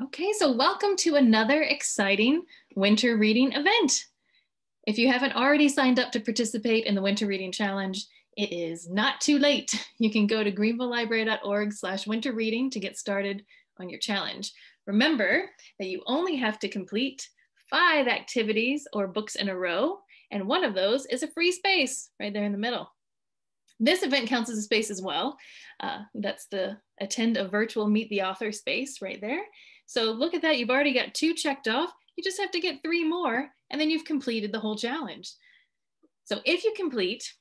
Okay, so welcome to another exciting winter reading event. If you haven't already signed up to participate in the Winter Reading Challenge, it is not too late. You can go to greenvillelibrary.org/winterreading to get started on your challenge. Remember that you only have to complete 5 activities or books in a row, and one of those is a free space right there in the middle. This event counts as a space as well. That's the attend a virtual meet the author space right there. So look at that, you've already got 2 checked off. You just have to get 3 more and then you've completed the whole challenge. So if you complete,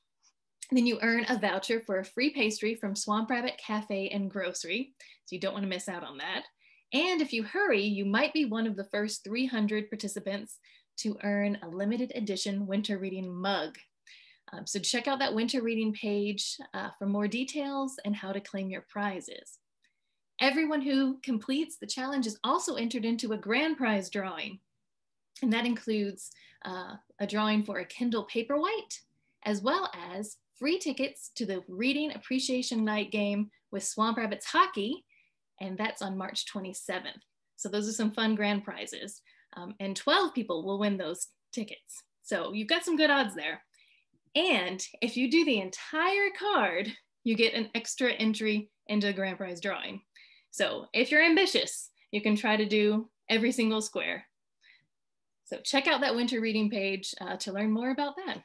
then you earn a voucher for a free pastry from Swamp Rabbit Cafe and Grocery. So you don't want to miss out on that. And if you hurry, you might be one of the first 300 participants to earn a limited edition winter reading mug. So check out that winter reading page for more details and how to claim your prizes. Everyone who completes the challenge is also entered into a grand prize drawing. And that includes a drawing for a Kindle Paperwhite, as well as free tickets to the Reading Appreciation Night game with Swamp Rabbits Hockey, and that's on March 27th. So those are some fun grand prizes. And 12 people will win those tickets. So you've got some good odds there. And if you do the entire card, you get an extra entry into the grand prize drawing. So if you're ambitious, you can try to do every single square. So check out that winter reading page to learn more about that.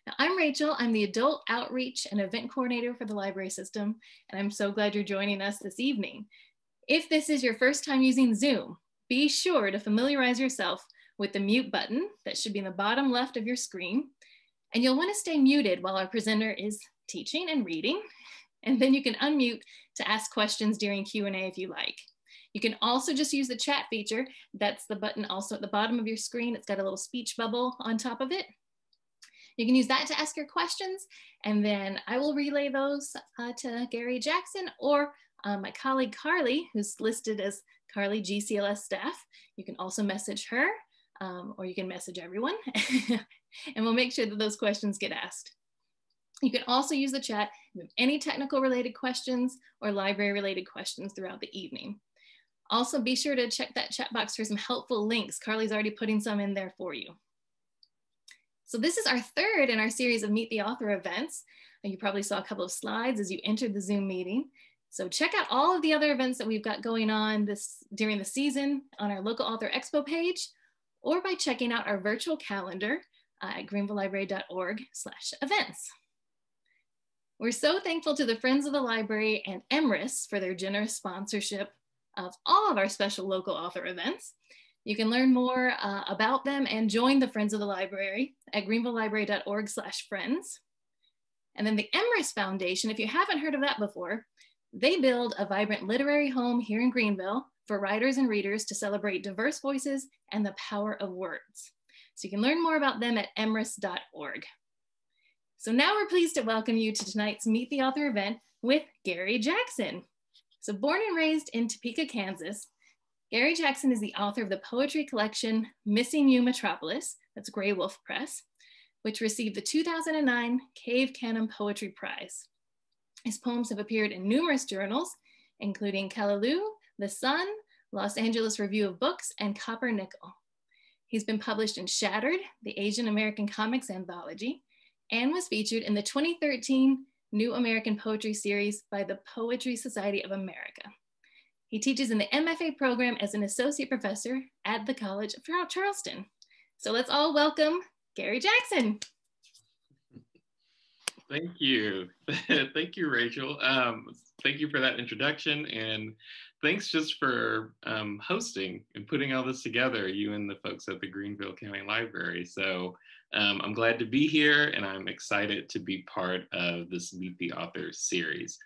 Now, I'm Rachel. I'm the Adult Outreach and Event Coordinator for the library system, and I'm so glad you're joining us this evening. If this is your first time using Zoom, be sure to familiarize yourself with the mute button that should be in the bottom left of your screen, and you'll want to stay muted while our presenter is teaching and reading, and then you can unmute to ask questions during Q&A if you like. You can also just use the chat feature. That's the button also at the bottom of your screen. It's got a little speech bubble on top of it. You can use that to ask your questions, and then I will relay those to Gary Jackson or my colleague Carly, who's listed as Carly GCLS staff. You can also message her, or you can message everyone, and we'll make sure that those questions get asked. You can also use the chat with any technical related questions or library related questions throughout the evening. Also, be sure to check that chat box for some helpful links. Carly's already putting some in there for you. So this is our third in our series of Meet the Author events. You probably saw a couple of slides as you entered the Zoom meeting. So check out all of the other events that we've got going on during the season on our local author expo page, or by checking out our virtual calendar at greenvillelibrary.org/events. We're so thankful to the Friends of the Library and Emrys for their generous sponsorship of all of our special local author events. You can learn more about them and join the Friends of the Library at greenvillelibrary.org/friends. And then the Emrys Foundation, if you haven't heard of that before, they build a vibrant literary home here in Greenville for writers and readers to celebrate diverse voices and the power of words. So you can learn more about them at emrys.org. So now we're pleased to welcome you to tonight's Meet the Author event with Gary Jackson. So born and raised in Topeka, Kansas, Gary Jackson is the author of the poetry collection Missing You Metropolis, that's Grey Wolf Press, which received the 2009 Cave Canem Poetry Prize. His poems have appeared in numerous journals, including Callaloo, The Sun, Los Angeles Review of Books, and Copper Nickel. He's been published in Shattered, the Asian American Comics Anthology, and was featured in the 2013 New American Poetry series by the Poetry Society of America. He teaches in the MFA program as an associate professor at the College of Charleston. So let's all welcome Gary Jackson. Thank you. Thank you, Rachel. Thank you for that introduction, and thanks just for hosting and putting all this together, you and the folks at the Greenville County Library. So I'm glad to be here, and I'm excited to be part of this Meet the Author series.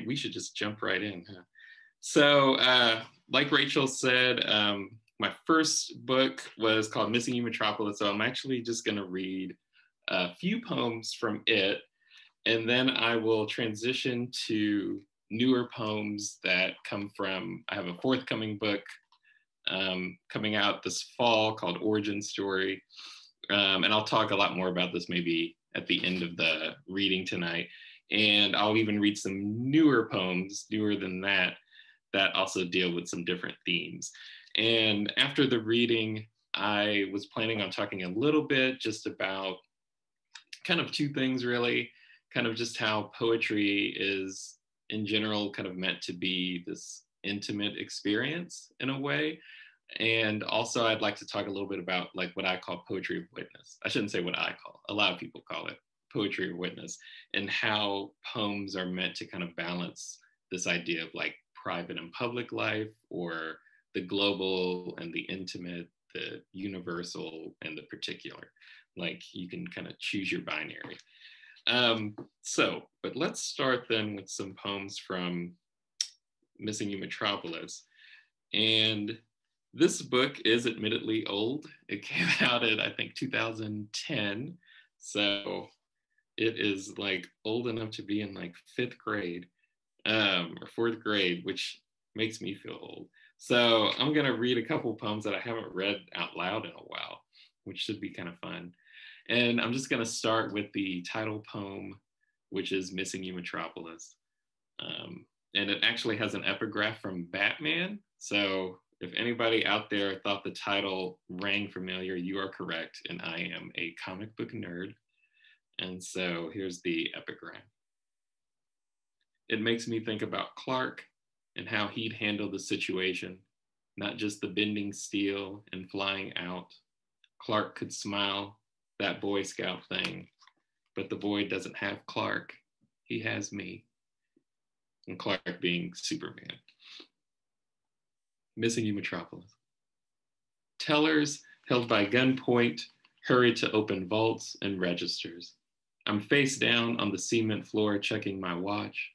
We should just jump right in, huh? So like Rachel said, my first book was called Missing You Metropolis, so I'm actually just gonna read a few poems from it, and then I will transition to newer poems that come from, I have a forthcoming book coming out this fall called Origin Story, and I'll talk a lot more about this maybe at the end of the reading tonight. And I'll even read some newer poems, newer than that, that also deal with some different themes. And after the reading, I was planning on talking a little bit just about kind of two things really, kind of just how poetry is in general kind of meant to be this intimate experience in a way. And also I'd like to talk a little bit about like what I call poetry of witness. I shouldn't say what I call, a lot of people call it poetry of witness, and how poems are meant to kind of balance this idea of like private and public life, or the global and the intimate, the universal and the particular. Like you can kind of choose your binary. But let's start then with some poems from Missing You Metropolis. And this book is admittedly old. It came out in, I think, 2010. So it is like old enough to be in like fifth grade or fourth grade, which makes me feel old. So I'm going to read a couple poems that I haven't read out loud in a while, which should be kind of fun. And I'm just going to start with the title poem, which is Missing You Metropolis. And it actually has an epigraph from Batman. So if anybody out there thought the title rang familiar, you are correct. And I am a comic book nerd. And so here's the epigram. It makes me think about Clark and how he'd handle the situation, not just the bending steel and flying out. Clark could smile, that Boy Scout thing, but the boy doesn't have Clark, he has me. And Clark being Superman. Missing You Metropolis. Tellers held by gunpoint hurry to open vaults and registers. I'm face down on the cement floor checking my watch.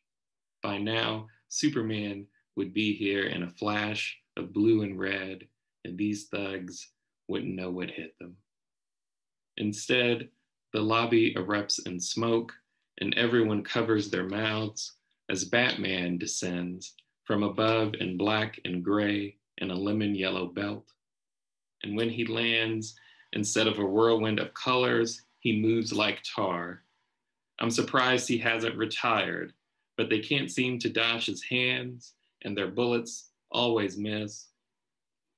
By now, Superman would be here in a flash of blue and red, and these thugs wouldn't know what hit them. Instead, the lobby erupts in smoke, and everyone covers their mouths as Batman descends from above in black and gray and a lemon yellow belt. And when he lands, instead of a whirlwind of colors, he moves like tar. I'm surprised he hasn't retired, but they can't seem to dodge his hands, and their bullets always miss.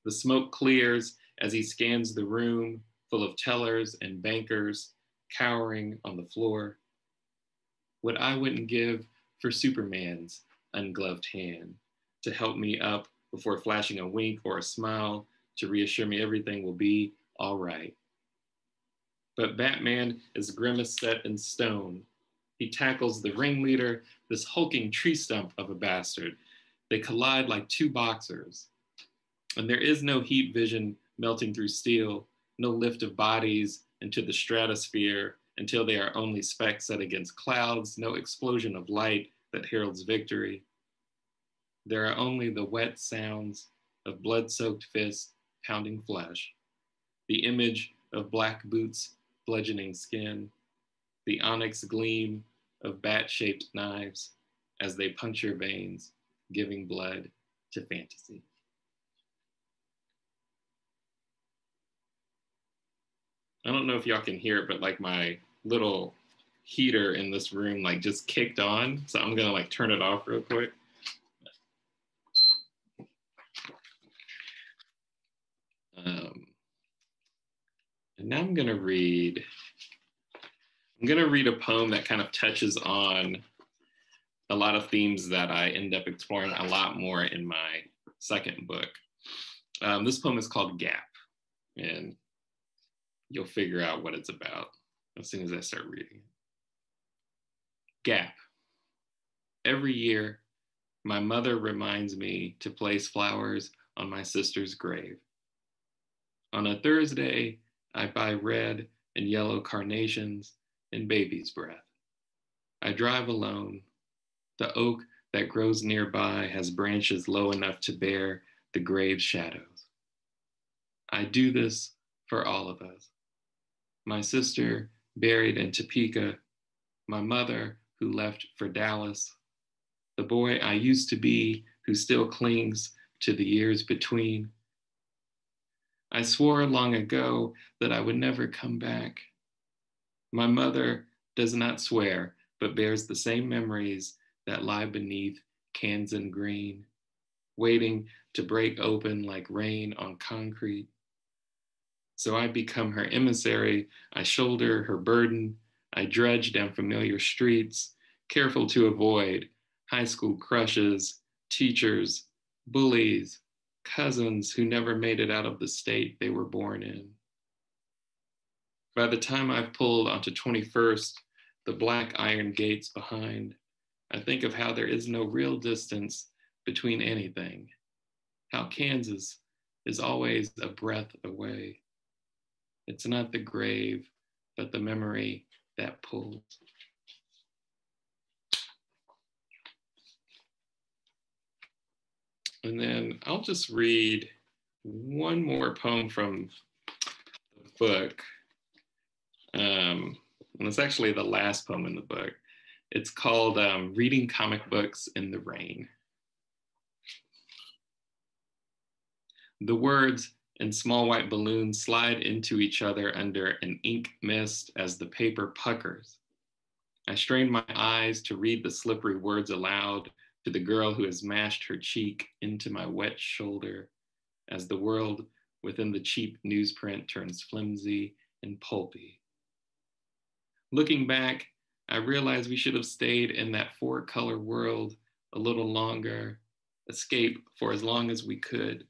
The smoke clears as he scans the room full of tellers and bankers cowering on the floor. What I wouldn't give for Superman's ungloved hand to help me up before flashing a wink or a smile to reassure me everything will be all right. But Batman is grimace set in stone. He tackles the ringleader, this hulking tree stump of a bastard. They collide like two boxers. And there is no heat vision melting through steel, no lift of bodies into the stratosphere until they are only specks set against clouds, no explosion of light that heralds victory. There are only the wet sounds of blood-soaked fists pounding flesh, the image of black boots bludgeoning skin, the onyx gleam of bat-shaped knives as they puncture veins, giving blood to fantasy. I don't know if y'all can hear it, but like my little heater in this room like just kicked on. So I'm gonna like turn it off real quick. And now I'm gonna read a poem that kind of touches on a lot of themes that I end up exploring a lot more in my second book. This poem is called Gap, and you'll figure out what it's about as soon as I start reading it. Gap. Every year, my mother reminds me to place flowers on my sister's grave. On a Thursday, I buy red and yellow carnations and baby's breath. I drive alone. The oak that grows nearby has branches low enough to bear the grave's shadows. I do this for all of us. My sister buried in Topeka, my mother who left for Dallas, the boy I used to be who still clings to the years between. I swore long ago that I would never come back. My mother does not swear, but bears the same memories that lie beneath Kansan green. waiting to break open like rain on concrete. So I become her emissary, I shoulder her burden, I dredge down familiar streets, careful to avoid high school crushes, teachers, bullies, cousins who never made it out of the state they were born in. By the time I've pulled onto 21st, the black iron gates behind, I think of how there is no real distance between anything, how Kansas is always a breath away. It's not the grave, but the memory that pulls. And then I'll just read one more poem from the book. And it's actually the last poem in the book. It's called Reading Comic Books in the Rain. The words in small white balloons slide into each other under an ink mist as the paper puckers. I strain my eyes to read the slippery words aloud to the girl who has mashed her cheek into my wet shoulder as the world within the cheap newsprint turns flimsy and pulpy. Looking back, I realize we should have stayed in that four-color world a little longer, escape for as long as we could,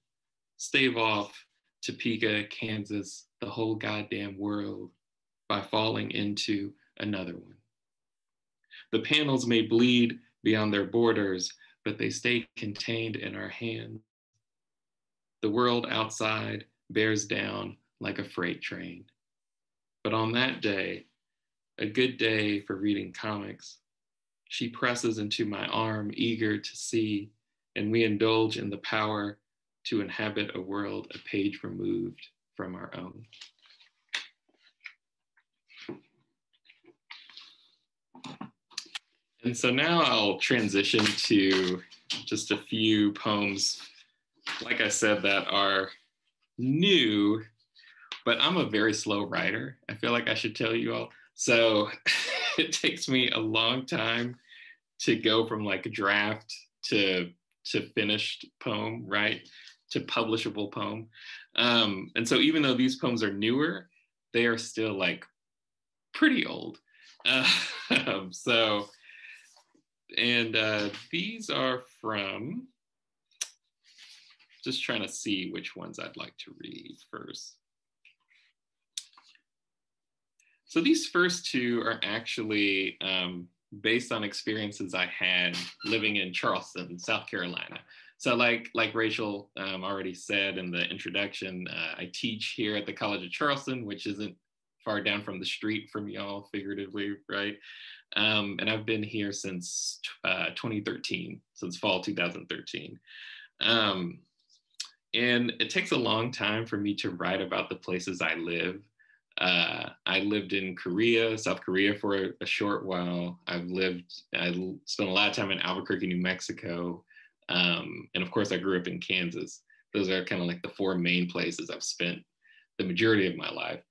stave off Topeka, Kansas, the whole goddamn world by falling into another one. The panels may bleed beyond their borders, but they stay contained in our hands. The world outside bears down like a freight train. But on that day, a good day for reading comics, she presses into my arm, eager to see, and we indulge in the power to inhabit a world a page removed from our own. And so now I'll transition to just a few poems, like I said, that are new, but I'm a very slow writer. I feel like I should tell you all. So it takes me a long time to go from like a draft to finished poem, right? To publishable poem. And so even though these poems are newer, they are still like pretty old. These are from, just trying to see which ones I'd like to read first. So these first two are actually based on experiences I had living in Charleston, South Carolina. So like Rachel already said in the introduction, I teach here at the College of Charleston, which isn't far down from the street from y'all, figuratively, right? And I've been here since 2013, since fall 2013. And it takes a long time for me to write about the places I live. I lived in Korea, South Korea for a short while. I spent a lot of time in Albuquerque, New Mexico. And of course, I grew up in Kansas. Those are kind of like the four main places I've spent the majority of my life.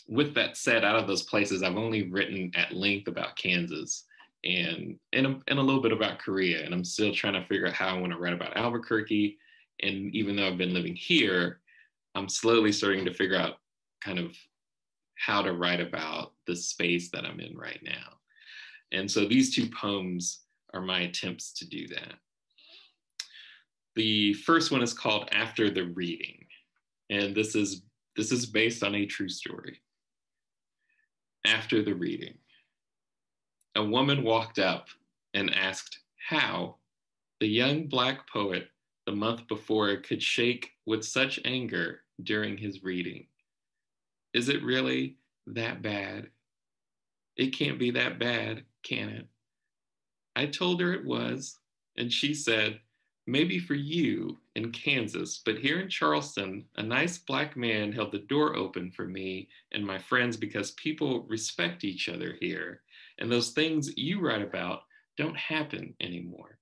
With that said, out of those places, I've only written at length about Kansas and a little bit about Korea. And I'm still trying to figure out how I want to write about Albuquerque. And even though I've been living here, I'm slowly starting to figure out kind of how to write about the space that I'm in right now. And so these two poems are my attempts to do that. The first one is called After the Reading. And this is based on a true story. After the reading, a woman walked up and asked how the young Black poet the month before could shake with such anger during his reading. Is it really that bad? It can't be that bad, can it? I told her it was, and she said, maybe for you in Kansas, but here in Charleston, a nice Black man held the door open for me and my friends because people respect each other here, and those things you write about don't happen anymore.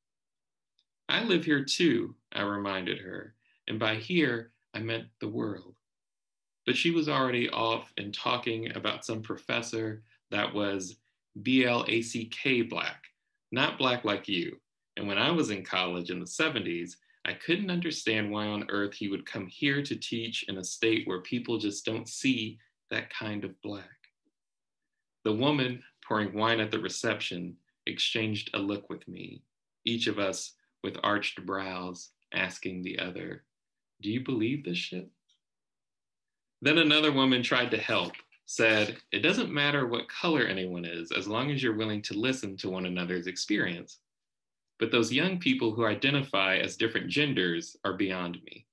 I live here too, I reminded her, and by here, I meant the world. But she was already off and talking about some professor that was BLACK Black, not Black like you, And when I was in college in the 70s, I couldn't understand why on earth he would come here to teach in a state where people just don't see that kind of black. The woman pouring wine at the reception exchanged a look with me, each of us with arched brows, asking the other, "Do you believe this shit?" Then another woman tried to help, said, "It doesn't matter what color anyone is, as long as you're willing to listen to one another's experience. But those young people who identify as different genders are beyond me."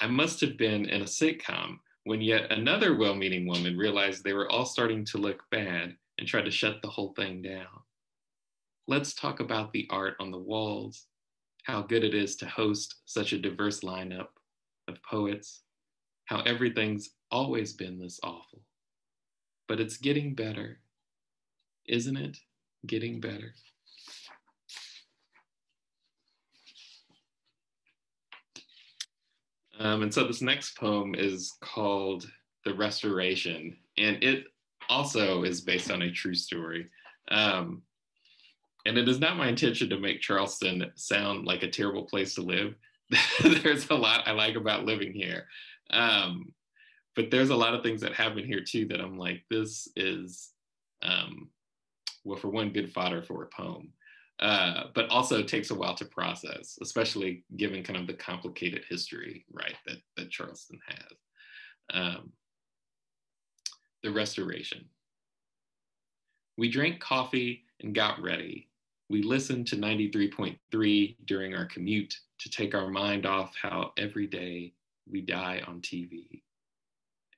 I must have been in a sitcom when yet another well-meaning woman realized they were all starting to look bad and tried to shut the whole thing down. Let's talk about the art on the walls, how good it is to host such a diverse lineup of poets, how everything's always been this awful. But it's getting better, isn't it? Getting better. And so this next poem is called The Restoration, and it also is based on a true story. And it is not my intention to make Charleston sound like a terrible place to live. There's a lot I like about living here. But there's a lot of things that happen here too that I'm like, this is, well, for one, good fodder for a poem. But also takes a while to process, especially given kind of the complicated history, right, that Charleston has. The Restoration. We drank coffee and got ready. We listened to 93.3 during our commute to take our mind off how every day we die on TV.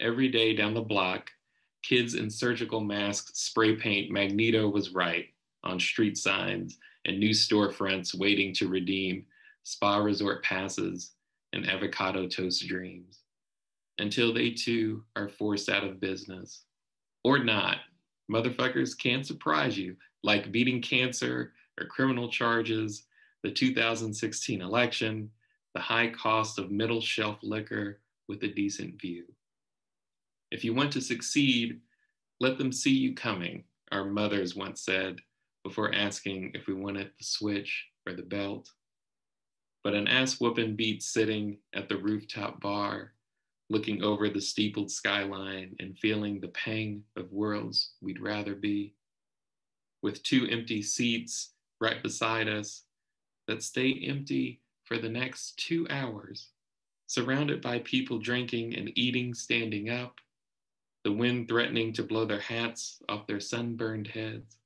Every day down the block, kids in surgical masks spray paint "Magneto was right" on street signs and new storefronts waiting to redeem spa resort passes and avocado toast dreams, until they too are forced out of business. Or not. Motherfuckers can surprise you, like beating cancer or criminal charges, the 2016 election, the high cost of middle shelf liquor with a decent view. If you want to succeed, let them see you coming, our mothers once said, before asking if we wanted the switch or the belt. But an ass-whooping beat sitting at the rooftop bar, looking over the steepled skyline and feeling the pang of worlds we'd rather be, with 2 empty seats right beside us that stay empty for the next 2 hours, surrounded by people drinking and eating standing up, the wind threatening to blow their hats off their sunburned heads.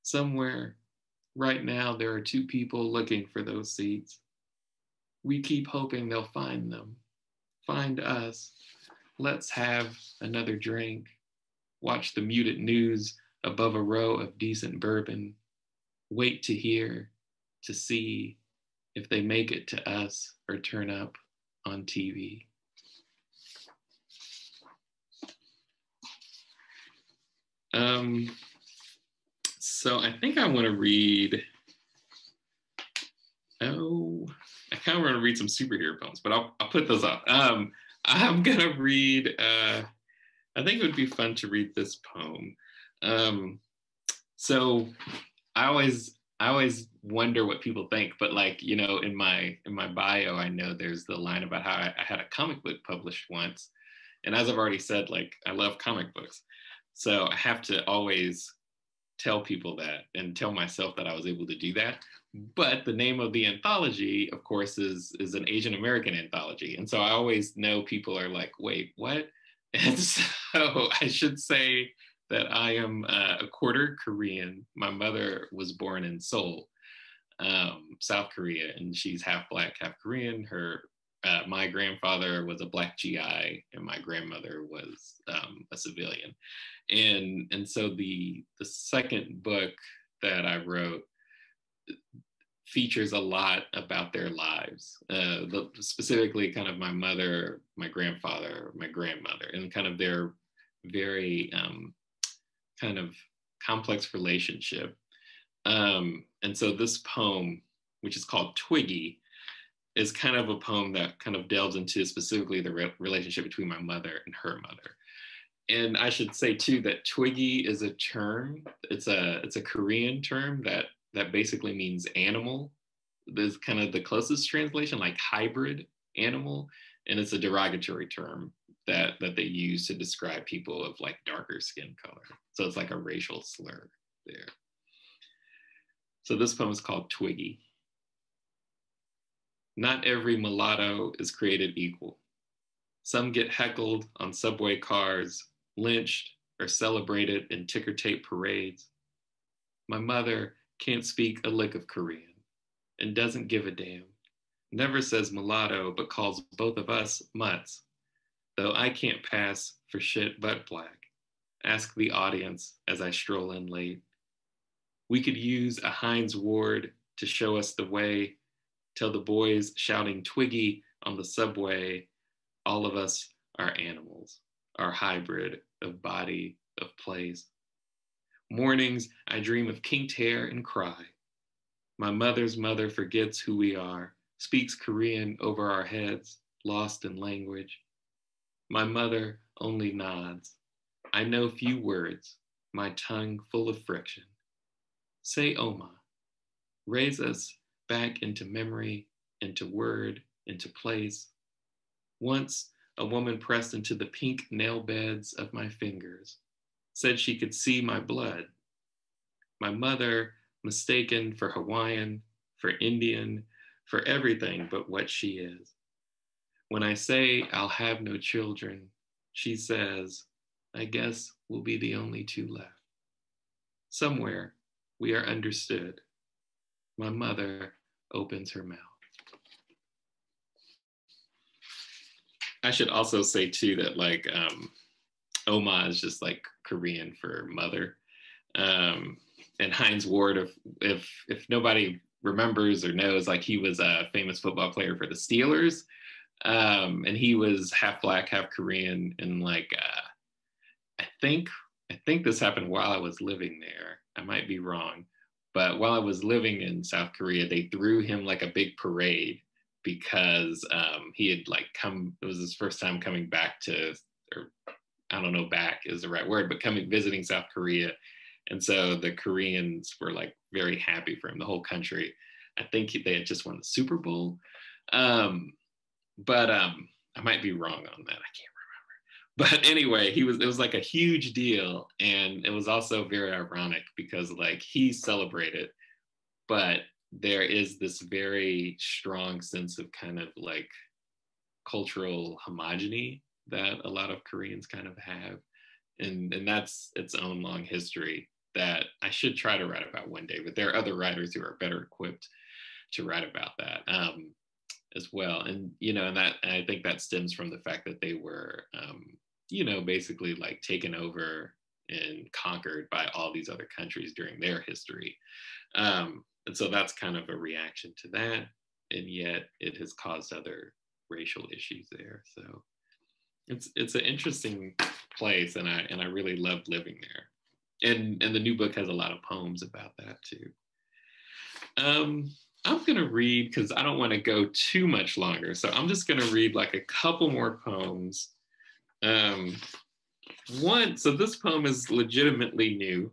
Somewhere, right now, there are 2 people looking for those seats. We keep hoping they'll find them, find us. Let's have another drink, watch the muted news above a row of decent bourbon, wait to hear, to see if they make it to us or turn up on TV. So I think I want to read, I kind of want to read some superhero poems, but I'll put those up. I'm going to read, I think it would be fun to read this poem. So I always wonder what people think, but like, you know, in my bio, I know there's the line about how I had a comic book published once. And as I've already said, like, I love comic books. So I have to always tell people that and tell myself that I was able to do that. But the name of the anthology, of course, is an Asian American anthology. And so I always know people are like, wait, what? And so I should say that I am a quarter Korean. My mother was born in Seoul, South Korea, and she's half Black, half Korean. My grandfather was a Black GI, and my grandmother was a civilian. And so the second book that I wrote features a lot about their lives, specifically kind of my mother, my grandfather, my grandmother, and kind of their very kind of complex relationship. And so this poem, which is called Twiggy, is kind of a poem that kind of delves into specifically the relationship between my mother and her mother. And I should say too that Twiggy is a term. It's a Korean term that that basically means animal. There's kind of the closest translation, like hybrid animal, and it's a derogatory term that they use to describe people of like darker skin color. So it's like a racial slur there. So this poem is called Twiggy. Not every mulatto is created equal. Some get heckled on subway cars, lynched, or celebrated in ticker tape parades. My mother can't speak a lick of Korean and doesn't give a damn. Never says mulatto, but calls both of us mutts. Though I can't pass for shit but black. Ask the audience as I stroll in late. We could use a Heinz Ward to show us the way. Tell the boys shouting Twiggy on the subway, all of us are animals, our hybrid of body, of place. Mornings, I dream of kinked hair and cry. My mother's mother forgets who we are, speaks Korean over our heads, lost in language. My mother only nods. I know few words, my tongue full of friction. Say Oma, raise us back into memory, into word, into place. Once, a woman pressed into the pink nail beds of my fingers, said she could see my blood. My mother, mistaken for Hawaiian, for Indian, for everything but what she is. When I say I'll have no children, she says, I guess we'll be the only two left. Somewhere we are understood. My mother opens her mouth. I should also say too that like Oma is just like Korean for mother. And Heinz Ward, if nobody remembers or knows, like he was a famous football player for the Steelers. And he was half black, half Korean, and like I think this happened while I was living there. I might be wrong, but while I was living in South Korea, they threw him like a big parade because he had like come. It was his first time coming back to, or I don't know, back is the right word, but visiting South Korea, and so the Koreans were like very happy for him. The whole country. I think they had just won the Super Bowl. But I might be wrong on that. I can't remember. But anyway, it was like a huge deal. And it was also very ironic because like he celebrated, but there is this very strong sense of kind of like cultural homogeny that a lot of Koreans kind of have. And that's its own long history that I should try to write about one day, but there are other writers who are better equipped to write about that. As well. And, you know, and I think that stems from the fact that they were, you know, basically like taken over and conquered by all these other countries during their history. And so that's kind of a reaction to that. And yet it has caused other racial issues there. So it's an interesting place. And I really loved living there. And the new book has a lot of poems about that too. I'm going to read, because I don't want to go too much longer. So I'm just going to read like a couple more poems. So this poem is legitimately new,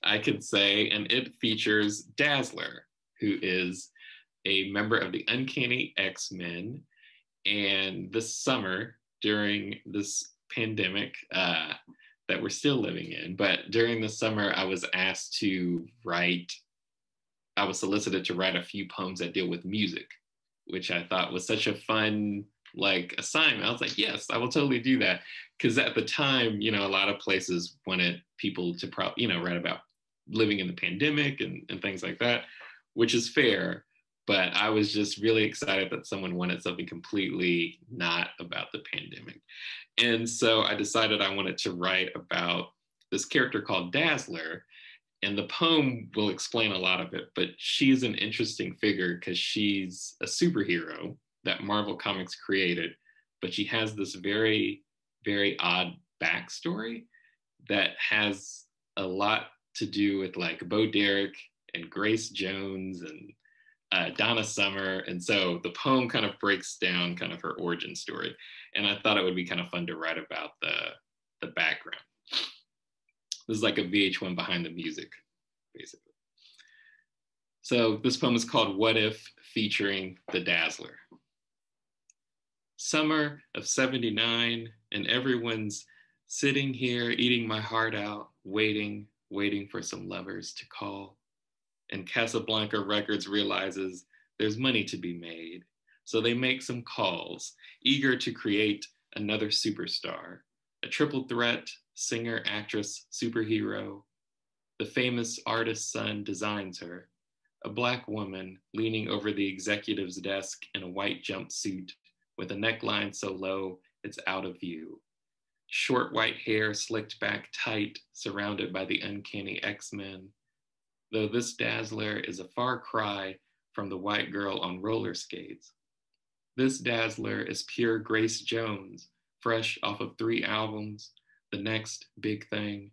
I could say, and it features Dazzler, who is a member of the Uncanny X-Men. And this summer, during this pandemic that we're still living in, but during the summer, I was solicited to write a few poems that deal with music, which I thought was such a fun like assignment. I was like, yes, I will totally do that. Because at the time, you know, a lot of places wanted people to write about living in the pandemic and things like that, which is fair. But I was just really excited that someone wanted something completely not about the pandemic. And so I decided I wanted to write about this character called Dazzler. And the poem will explain a lot of it, but she's an interesting figure because she's a superhero that Marvel Comics created, but she has this very, very odd backstory that has a lot to do with like Bo Derek and Grace Jones and Donna Summer. And so the poem kind of breaks down kind of her origin story. And I thought it would be kind of fun to write about the background. This is like a VH1 behind the music, basically. So this poem is called What If, featuring the Dazzler. Summer of 79, and everyone's sitting here eating my heart out, waiting for some lovers to call. And Casablanca Records realizes there's money to be made. So they make some calls, eager to create another superstar, a triple threat, singer, actress, superhero. The famous artist's son designs her, a Black woman leaning over the executive's desk in a white jumpsuit with a neckline so low it's out of view. Short white hair slicked back tight, surrounded by the uncanny X-Men. Though this Dazzler is a far cry from the white girl on roller skates. This Dazzler is pure Grace Jones, fresh off of 3 albums, the next big thing.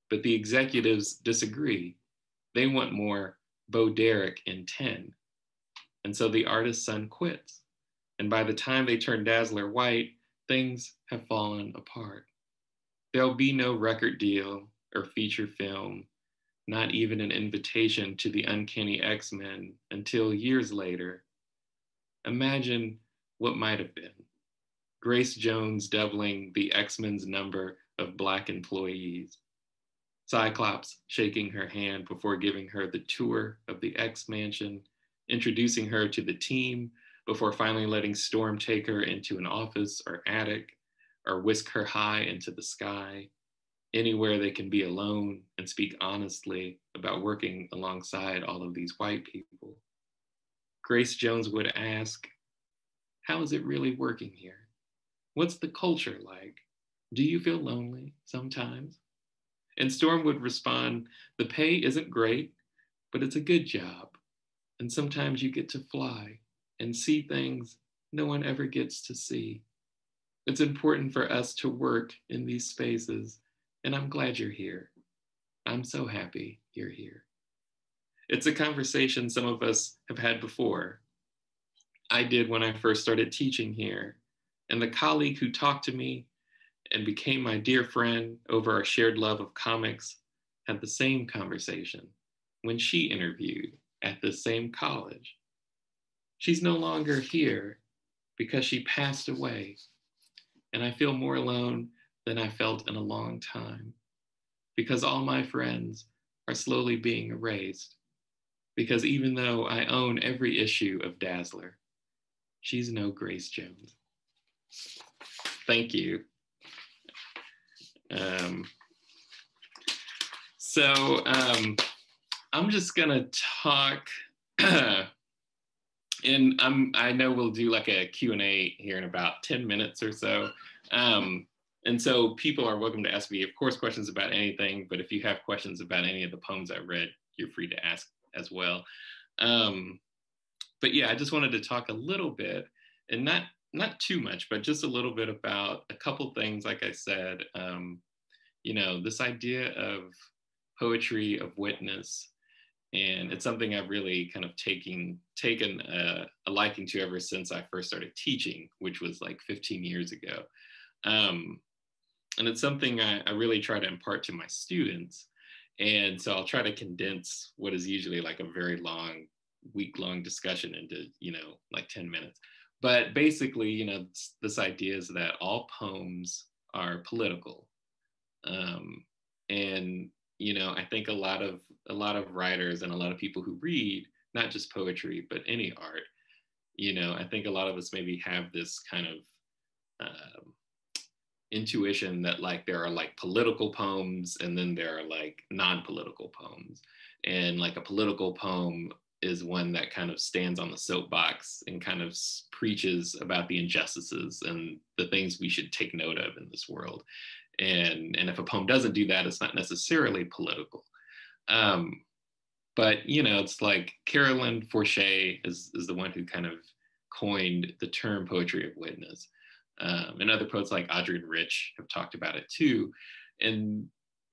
But the executives disagree. They want more Bo Derek in 10. And so the artist's son quits. And by the time they turn Dazzler white, things have fallen apart. There'll be no record deal or feature film, not even an invitation to the uncanny X-Men until years later. Imagine what might have been. Grace Jones doubling the X-Men's number of Black employees. Cyclops shaking her hand before giving her the tour of the X-Mansion, introducing her to the team before finally letting Storm take her into an office or attic, or whisk her high into the sky, anywhere they can be alone and speak honestly about working alongside all of these white people. Grace Jones would ask, how is it really working here? What's the culture like? Do you feel lonely sometimes? And Storm would respond, the pay isn't great, but it's a good job. And sometimes you get to fly and see things no one ever gets to see. It's important for us to work in these spaces, and I'm glad you're here. I'm so happy you're here. It's a conversation some of us have had before. I did when I first started teaching here, and the colleague who talked to me and became my dear friend over our shared love of comics had the same conversation when she interviewed at the same college. She's no longer here because she passed away, and I feel more alone than I felt in a long time, because all my friends are slowly being erased, because even though I own every issue of Dazzler, she's no Grace Jones. Thank you. I'm just gonna talk, and I know we'll do like a Q&A here in about 10 minutes or so. And so people are welcome to ask me, of course, questions about anything, but if you have questions about any of the poems I read, you're free to ask as well. But yeah, I just wanted to talk a little bit, and not too much, but just a little bit about a couple things, like I said, this idea of poetry of witness. And it's something I've really kind of taken a liking to ever since I first started teaching, which was like 15 years ago. And it's something I really try to impart to my students. And so I'll try to condense what is usually like a very long, week-long discussion into, like 10 minutes. But basically, this idea is that all poems are political. And I think a lot of writers and a lot of people who read, not just poetry, but any art, I think a lot of us maybe have this kind of intuition that like there are like political poems and then there are like non-political poems. And like a political poem is one that kind of stands on the soapbox and kind of preaches about the injustices and the things we should take note of in this world. And if a poem doesn't do that, it's not necessarily political. But it's like Carolyn Forche is the one who kind of coined the term poetry of witness. And other poets like Adrienne Rich have talked about it too. And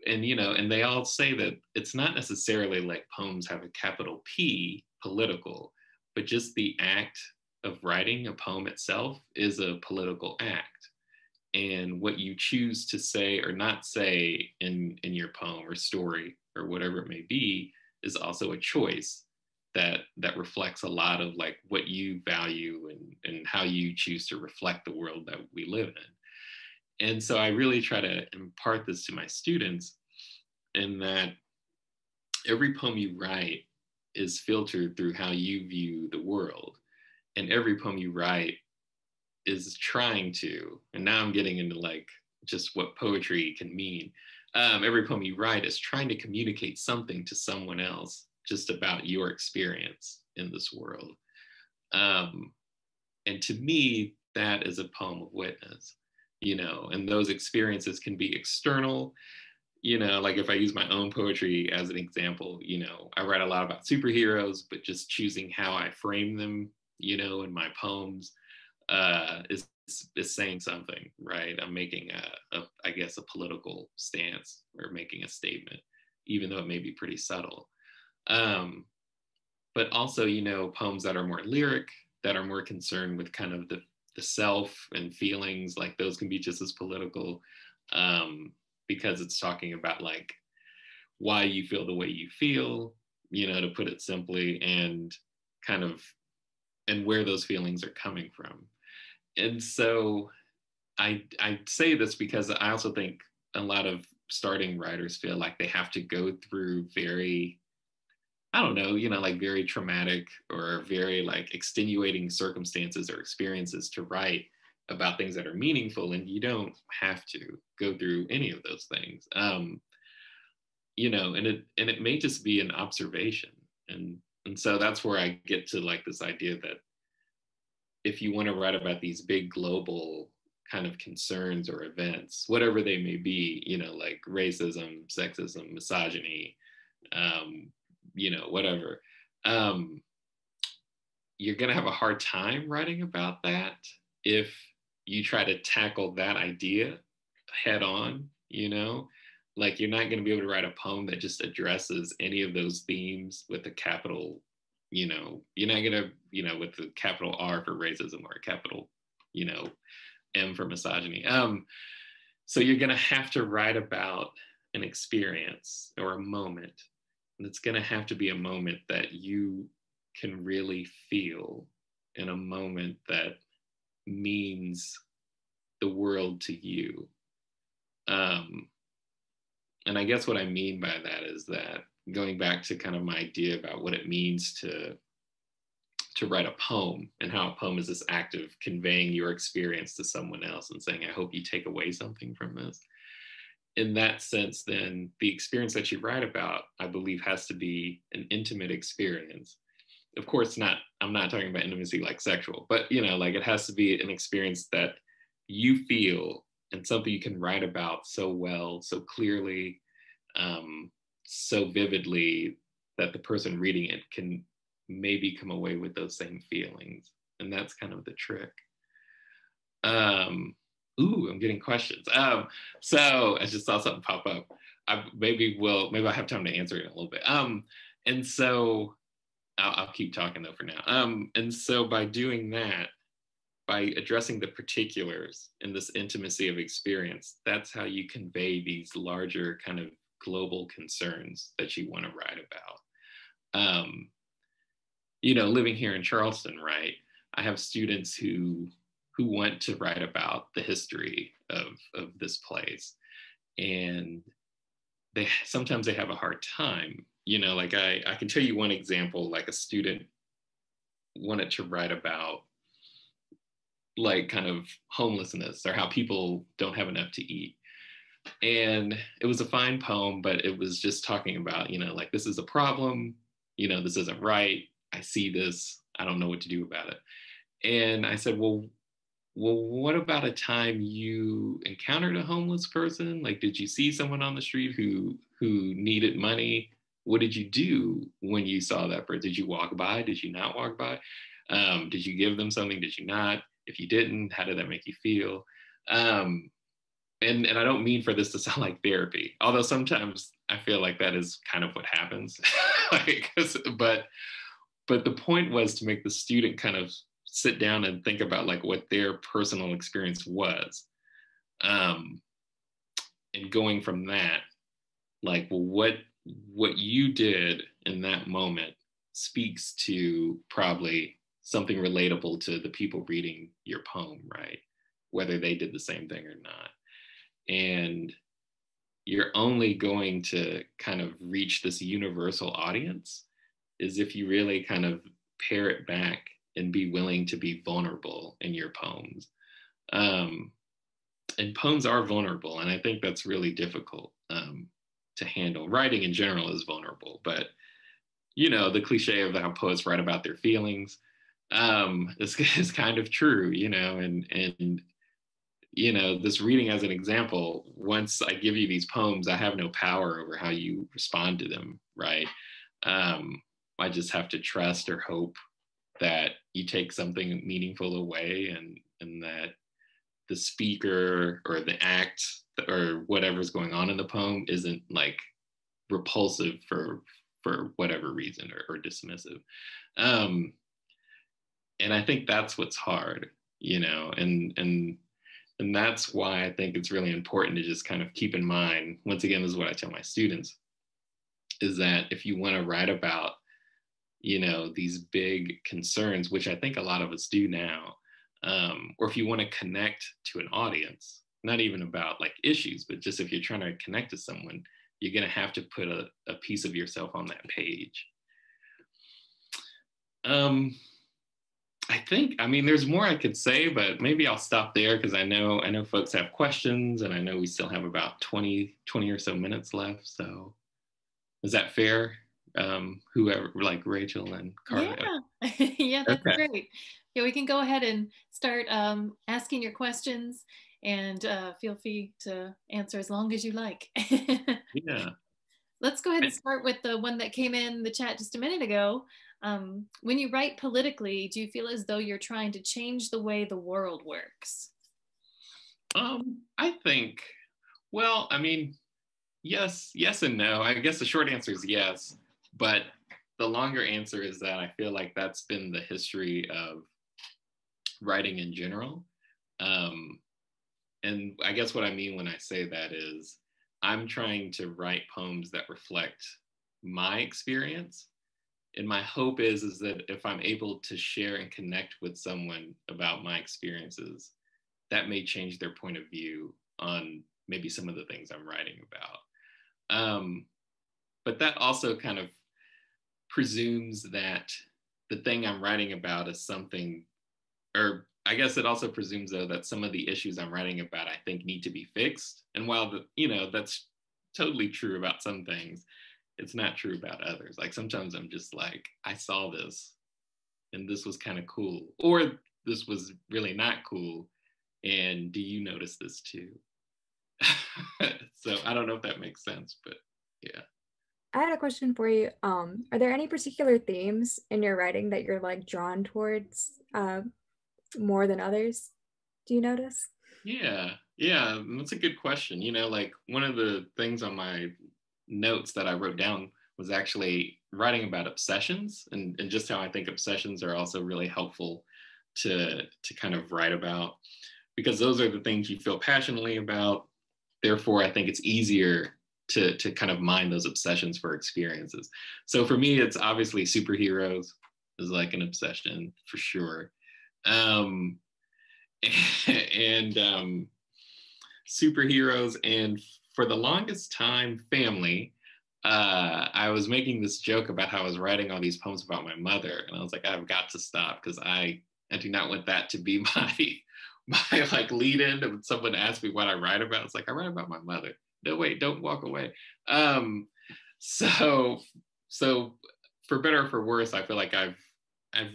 they all say that it's not necessarily like poems have a capital P, political, but just the act of writing a poem itself is a political act. And what you choose to say or not say in your poem or story or whatever it may be is also a choice. that reflects a lot of like what you value and how you choose to reflect the world that we live in. And so I really try to impart this to my students, in that every poem you write is filtered through how you view the world. And every poem you write is trying to, and now I'm getting into like just what poetry can mean. Every poem you write is trying to communicate something to someone else just about your experience in this world. And to me, that is a poem of witness, you know, and those experiences can be external. You know, like if I use my own poetry as an example, you know, I write a lot about superheroes, but just choosing how I frame them, you know, in my poems is saying something, right? I'm making I guess, a political stance or making a statement, even though it may be pretty subtle. But also, you know, poems that are more lyric, that are more concerned with kind of the self and feelings, like those can be just as political. Because it's talking about like why you feel the way you feel, you know, to put it simply, and kind of, and where those feelings are coming from. And so I say this because I also think a lot of starting writers feel like they have to go through very, I don't know, you know, like very traumatic or very like extenuating circumstances or experiences to write about things that are meaningful, and you don't have to go through any of those things. You know, and it may just be an observation, and so that's where I get to like this idea that if you want to write about these big global kind of concerns or events, whatever they may be, you know, like racism, sexism, misogyny, you know, whatever, you're going to have a hard time writing about that if you try to tackle that idea head on, you know, like you're not going to be able to write a poem that just addresses any of those themes with a capital, you know, you're not going to, you know, with the capital R for racism or a capital, you know, M for misogyny. So you're going to have to write about an experience or a moment. And it's going to have to be a moment that you can really feel, in a moment that means the world to you. And I guess what I mean by that is that, going back to kind of my idea about what it means to write a poem, and how a poem is this act of conveying your experience to someone else and saying, I hope you take away something from this. In that sense, then the experience that you write about, I believe, has to be an intimate experience. Of course, I'm not talking about intimacy like sexual, but, you know, like it has to be an experience that you feel, and something you can write about so well, so clearly, so vividly, that the person reading it can maybe come away with those same feelings. And that's kind of the trick. I'm getting questions. So I just saw something pop up. Maybe I have time to answer it in a little bit. And so I'll keep talking though for now. And so by doing that, by addressing the particulars in this intimacy of experience, that's how you convey these larger kind of global concerns that you want to write about. You know, living here in Charleston, right? I have students who want to write about the history of this place, and sometimes they have a hard time. You know, like I can tell you one example. Like a student wanted to write about like kind of homelessness, or how people don't have enough to eat. And it was a fine poem, but it was just talking about, you know, like, this is a problem, you know, this isn't right. I see this, I don't know what to do about it. And I said, well, what about a time you encountered a homeless person? Like, did you see someone on the street who needed money? What did you do when you saw that person? Did you walk by? Did you not walk by? Did you give them something? Did you not? If you didn't, how did that make you feel? And I don't mean for this to sound like therapy, although sometimes I feel like that is kind of what happens. But the point was to make the student kind of sit down and think about like what their personal experience was. And going from that, like, well, what you did in that moment speaks to probably something relatable to the people reading your poem, right? Whether they did the same thing or not. And you're only going to kind of reach this universal audience is if you really kind of pare it back and be willing to be vulnerable in your poems. And poems are vulnerable, and I think that's really difficult to handle. Writing in general is vulnerable, but the cliche of how poets write about their feelings is kind of true, and this reading as an example, once I give you these poems, I have no power over how you respond to them, right? I just have to trust or hope that you take something meaningful away, and that the speaker or the act or whatever's going on in the poem isn't like repulsive for whatever reason or dismissive. And I think that's what's hard, and that's why I think it's really important to just kind of keep in mind, once again, this is what I tell my students, is that if you want to write about, these big concerns, which I think a lot of us do now, or if you want to connect to an audience, not even about like issues, but just if you're trying to connect to someone, you're going to have to put a piece of yourself on that page. I mean, there's more I could say, but maybe I'll stop there because I know folks have questions, and I know we still have about 20 or so minutes left. So is that fair? Whoever, like Rachel and Carla. Yeah, yeah, that's Okay. great. Yeah, we can go ahead and start asking your questions, and feel free to answer as long as you like. Yeah. Let's go ahead and start with the one that came in the chat just a minute ago. When you write politically, do you feel as though you're trying to change the way the world works? I think, well, I mean, yes and no. I guess the short answer is yes, but the longer answer is that I feel like that's been the history of writing in general. And I guess what I mean when I say that is I'm trying to write poems that reflect my experience. And my hope is that if I'm able to share and connect with someone about my experiences, that may change their point of view on maybe some of the things I'm writing about. But that also kind of presumes that the thing I'm writing about is something, or I guess it also presumes though that some of the issues I'm writing about I think need to be fixed. And while that's totally true about some things, it's not true about others. Like sometimes I'm just like, I saw this and this was kind of cool, or this was really not cool. And do you notice this too? So I don't know if that makes sense, but yeah. I had a question for you. Are there any particular themes in your writing that you're like drawn towards more than others? Do you notice? Yeah, that's a good question. Like one of the things on my notes that I wrote down was actually writing about obsessions and just how I think obsessions are also really helpful to kind of write about, because those are the things you feel passionately about. Therefore, I think it's easier to kind of mine those obsessions for experiences. So for me, it's obviously superheroes is like an obsession for sure. And superheroes, and for the longest time, family. I was making this joke about how I was writing all these poems about my mother, and I was like, I've got to stop because I do not want that to be my like lead in to someone ask me what I write about. It's like, I write about my mother. No, wait, don't walk away. So for better or for worse, I feel like I've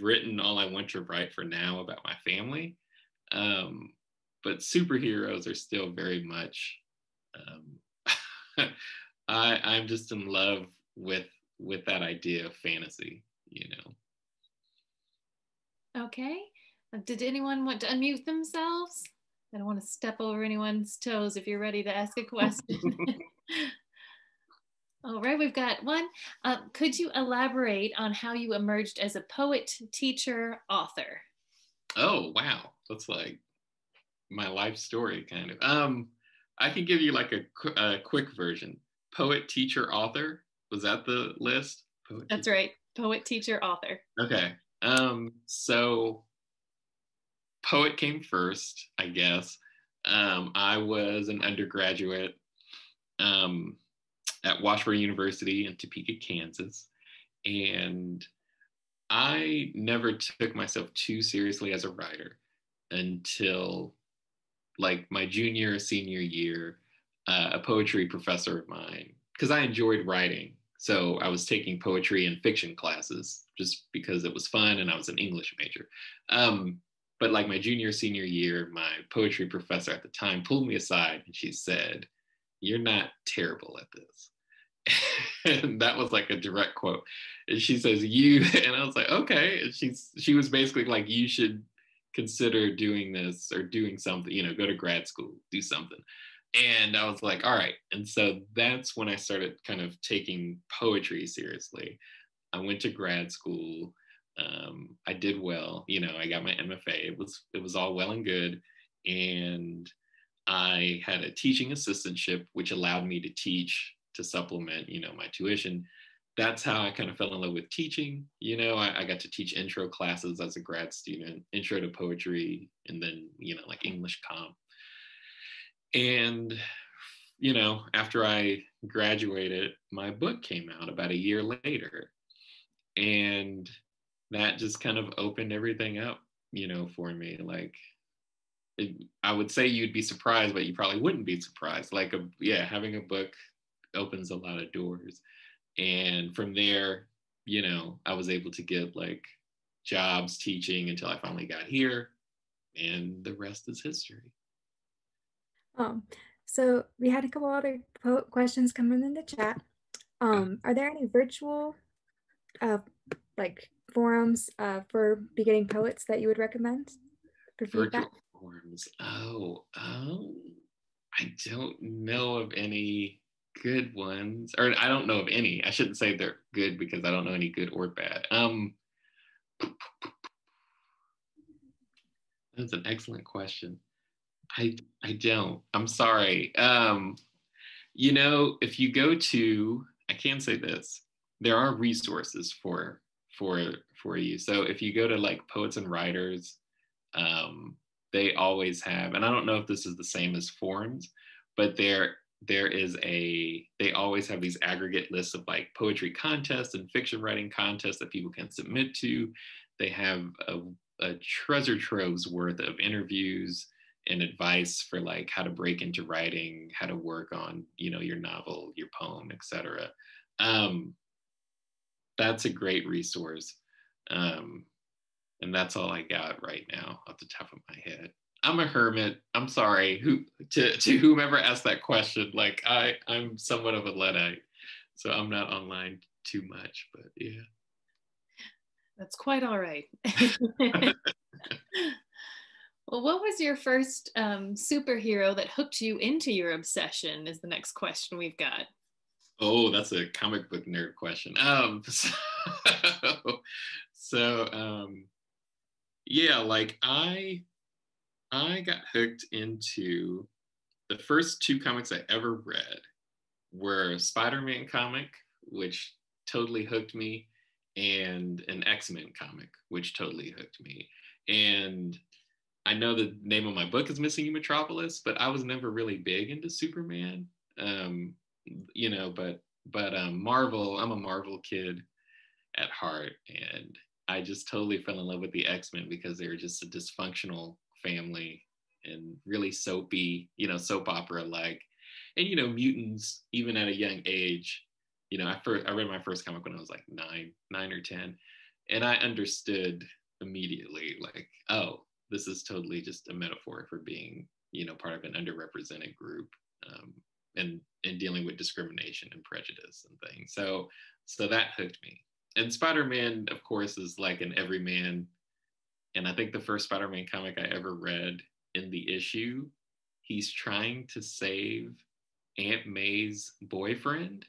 written all I want to write for now about my family. But superheroes are still very much, I'm just in love with that idea of fantasy, Okay. Did anyone want to unmute themselves? I don't want to step over anyone's toes if you're ready to ask a question. All right, we've got one. Could you elaborate on how you emerged as a poet, teacher, author? Oh, wow. That's like my life story, kind of. I can give you like a quick version. Poet, teacher, author. Was that the list? That's right. Poet, teacher, author. Okay. So poet came first, I guess. I was an undergraduate at Washburn University in Topeka, Kansas. And I never took myself too seriously as a writer until like my junior, senior year. A poetry professor of mine, because I enjoyed writing. So I was taking poetry and fiction classes just because it was fun and I was an English major. But like my junior, senior year, my poetry professor at the time pulled me aside and she said, "You're not terrible at this." And that was like a direct quote. And she says, "You," and I was like, "Okay." And she was basically like, "You should consider doing this or doing something, go to grad school, do something." And I was like, all right. And so that's when I started kind of taking poetry seriously. I went to grad school. I did well, I got my MFA. It was all well and good. And I had a teaching assistantship, which allowed me to teach to supplement, my tuition. That's how I kind of fell in love with teaching. I got to teach intro classes as a grad student, intro to poetry, and then, like English comp. And, after I graduated, my book came out about a year later. And that just kind of opened everything up, for me. Like, I would say you'd be surprised, but you probably wouldn't be surprised. Like, having a book opens a lot of doors. And from there, I was able to get like jobs teaching until I finally got here. And the rest is history. So we had a couple other questions coming in the chat. Are there any virtual like forums for beginning poets that you would recommend for feedback? Virtual forums. I don't know of any good ones, or I don't know of any. I shouldn't say they're good because I don't know any good or bad. That's an excellent question. I don't. I'm sorry. If you go to, I can say this, there are resources for you. So if you go to like Poets and Writers, they always have, and I don't know if this is the same as forums, but they always have these aggregate lists of like poetry contests and fiction writing contests that people can submit to. They have a treasure trove's worth of interviews and advice for like how to break into writing, how to work on, your novel, your poem, etc. That's a great resource. And that's all I got right now off the top of my head. I'm a hermit. I'm sorry to whomever asked that question. Like I'm somewhat of a Luddite, so I'm not online too much, but yeah. That's quite all right. Well, what was your first superhero that hooked you into your obsession is the next question we've got. Oh, that's a comic book nerd question. Yeah, like I got hooked into the first two comics I ever read were Spider-Man comic, which totally hooked me, and an X-Men comic, which totally hooked me. And I know the name of my book is Missing You Metropolis, but I was never really big into Superman. But Marvel, I'm a Marvel kid at heart, and I just totally fell in love with the X-Men because they were just a dysfunctional family and really soapy, soap opera like, and mutants even at a young age. I read my first comic when I was like 9 or 10, and I understood immediately like, oh, this is totally just a metaphor for being, part of an underrepresented group, and dealing with discrimination and prejudice and things. So that hooked me. And Spider-Man, of course, is like an everyman. And I think the first Spider-Man comic I ever read, in the issue, he's trying to save Aunt May's boyfriend.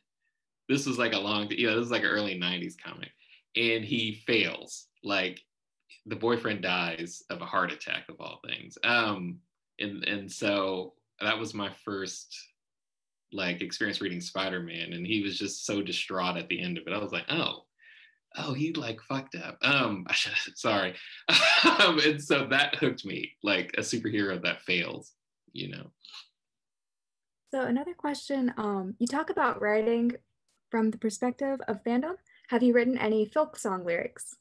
This was like this is like an early 90s comic. And he fails. Like, the boyfriend dies of a heart attack of all things. And so that was my first like experience reading Spider-Man, and he was just so distraught at the end of it. I was like, oh, oh, he like fucked up. Sorry. And so that hooked me, like a superhero that fails, you know. So another question, you talk about writing from the perspective of fandom. Have you written any folk song lyrics?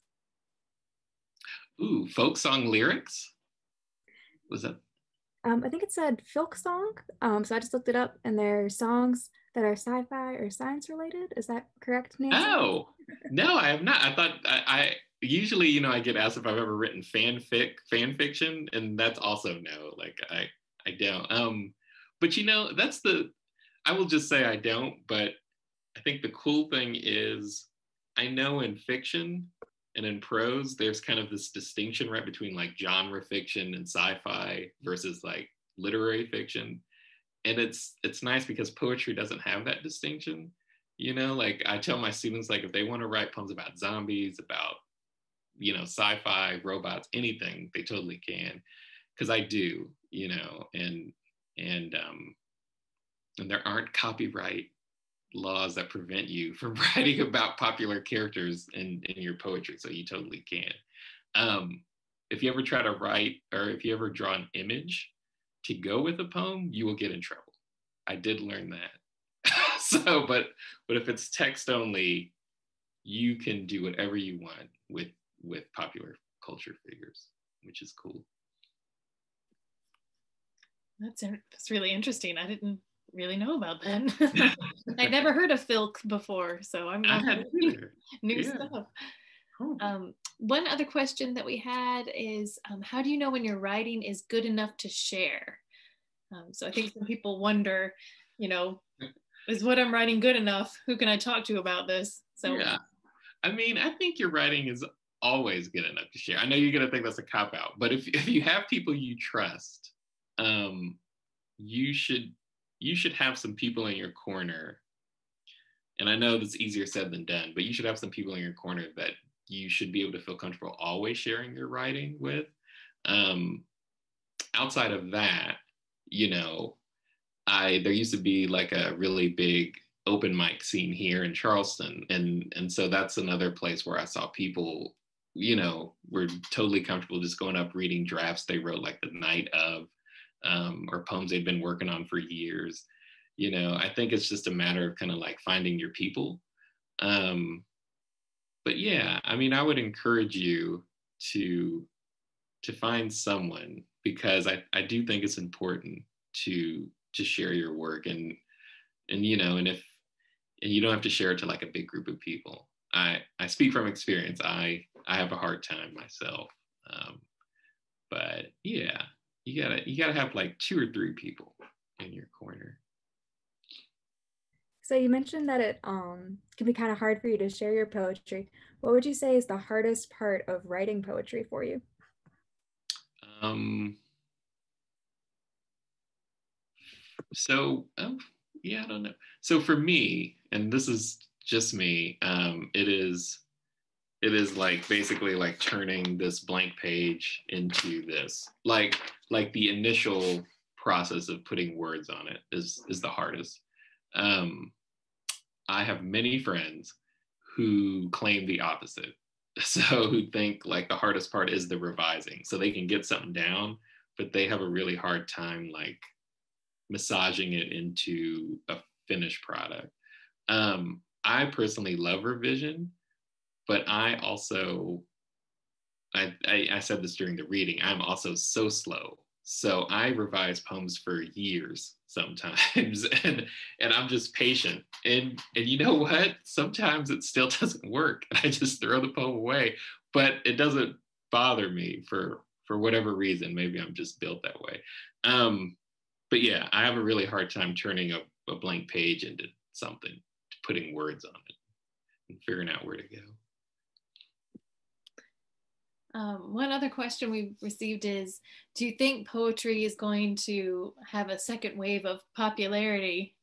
Ooh, folk song lyrics? Was that? I think it said folk song. So I just looked it up, and they're songs that are sci-fi or science related. Is that correct, Nancy? Oh, no, I have not. I thought I usually, I get asked if I've ever written fan fiction, and that's also no. Like I don't. But that's I will just say I don't, but I think the cool thing is I know in fiction and in prose, there's kind of this distinction, right, between like genre fiction and sci-fi versus like literary fiction. And it's nice because poetry doesn't have that distinction. Like I tell my students, like if they want to write poems about zombies, about, sci-fi, robots, anything, they totally can. Because I do, and there aren't copyright laws that prevent you from writing about popular characters in your poetry, so you totally can. If you ever try to write, or if you ever draw an image to go with a poem, you will get in trouble. I did learn that. So, but if it's text only, you can do whatever you want with popular culture figures, which is cool. That's really interesting. I didn't really know about that. I'd never heard of filk before, so I'm new stuff. One other question that we had is, how do you know when your writing is good enough to share? So I think some people wonder, is what I'm writing good enough? Who can I talk to about this? So yeah, I mean, I think your writing is always good enough to share. I know you're gonna think that's a cop out, but if you have people you trust, you should have some people in your corner. And I know that's easier said than done, but you should have some people in your corner that you should be able to feel comfortable always sharing your writing with. Outside of that, there used to be like a really big open mic scene here in Charleston, and so that's another place where I saw people, were totally comfortable just going up reading drafts they wrote like the night of, or poems they'd been working on for years. I think it's just a matter of kind of like finding your people. But yeah, I mean, I would encourage you to find someone, because I do think it's important to share your work, and you don't have to share it to like a big group of people. I speak from experience. I have a hard time myself. But yeah, you gotta have like 2 or 3 people in your corner. So you mentioned that it can be kind of hard for you to share your poetry. What would you say is the hardest part of writing poetry for you? Yeah, I don't know. So for me, and this is just me, it is like basically like turning this blank page into this, like the initial process of putting words on it is the hardest. I have many friends who claim the opposite. So who think like the hardest part is the revising. So they can get something down, but they have a really hard time like massaging it into a finished product. I personally love revision, but I also, I said this during the reading, I'm also so slow. So I revise poems for years sometimes, and I'm just patient. And you know what? Sometimes it still doesn't work, and I just throw the poem away. But it doesn't bother me for whatever reason. Maybe I'm just built that way. But yeah, I have a really hard time turning a blank page into something, putting words on it, and figuring out where to go. One other question we've received is, do you think poetry is going to have a second wave of popularity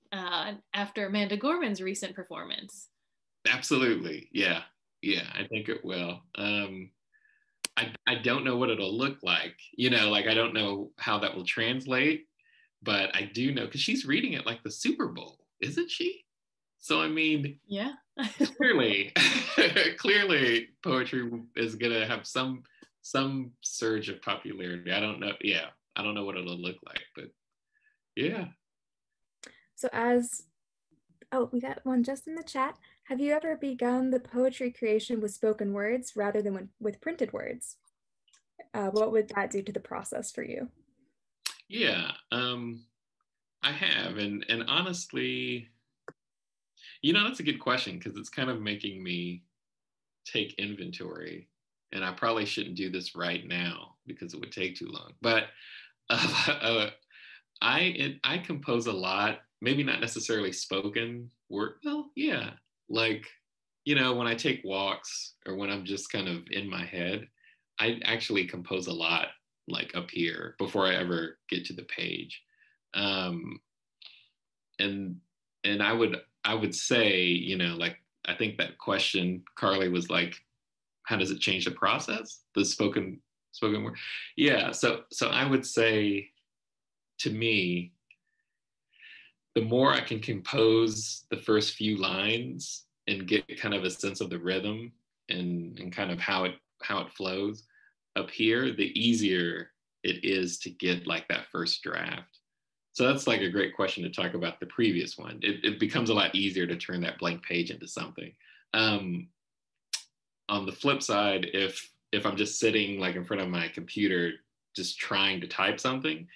after Amanda Gorman's recent performance? Absolutely. Yeah. Yeah, I think it will. I don't know what it'll look like. Like I don't know how that will translate, but I do know because she's reading it like the Super Bowl, isn't she? So I mean, yeah, Clearly, clearly, poetry is gonna have some surge of popularity. I don't know. Yeah, I don't know what it'll look like, but yeah. So we got one just in the chat. Have you ever begun the poetry creation with spoken words rather than with printed words? What would that do to the process for you? Yeah, I have, and honestly, that's a good question because it's kind of making me take inventory, and I probably shouldn't do this right now because it would take too long. But I compose a lot, maybe not necessarily spoken word. Well, yeah, like when I take walks or when I'm just kind of in my head, I actually compose a lot like up here before I ever get to the page. Um, and and I would say, like I think that question, Carly, was like, how does it change the process? The spoken word. Yeah. So I would say, to me, the more I can compose the first few lines and get kind of a sense of the rhythm and kind of how it flows up here, the easier it is to get like that first draft. So that's like a great question to talk about the previous one. It becomes a lot easier to turn that blank page into something. Um, on the flip side, if I'm just sitting like in front of my computer, just trying to type something,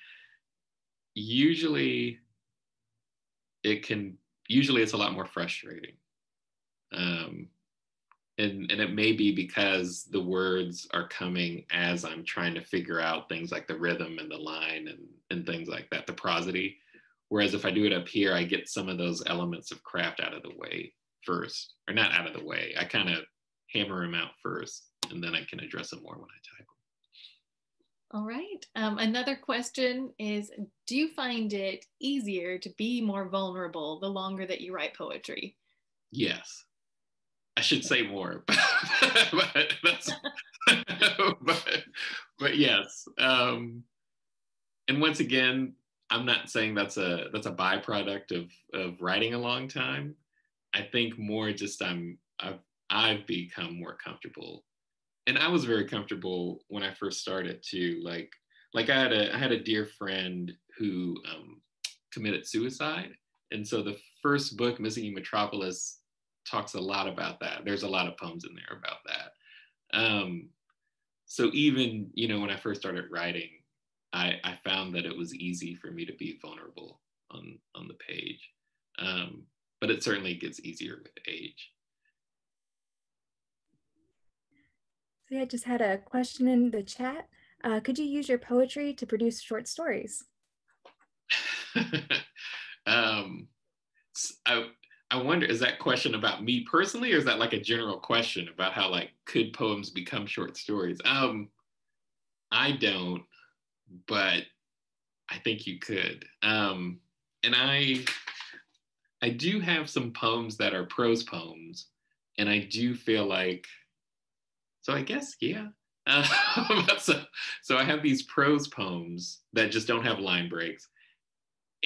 usually it's a lot more frustrating. Um, and it may be because the words are coming as I'm trying to figure out things like the rhythm and the line and things like that, the prosody. Whereas if I do it up here, I get some of those elements of craft out of the way first, or not out of the way. I kind of hammer them out first, and then I can address them more when I type them. All right. Another question is, do you find it easier to be more vulnerable the longer that you write poetry? Yes. I should say more, but that's, but yes. And once again, I'm not saying that's a byproduct of writing a long time. I think more just I've become more comfortable, and I was very comfortable when I first started too. Like I had a dear friend who committed suicide, and so the first book, Missing in Metropolis, talks a lot about that. There's a lot of poems in there about that. So even when I first started writing, I found that it was easy for me to be vulnerable on the page, but it certainly gets easier with age. So yeah, I just had a question in the chat. Could you use your poetry to produce short stories? I wonder, is that question about me personally, or is that like a general question about how like could poems become short stories? I don't, but I think you could. And I do have some poems that are prose poems, and I do feel like, so I guess, yeah. So I have these prose poems that just don't have line breaks,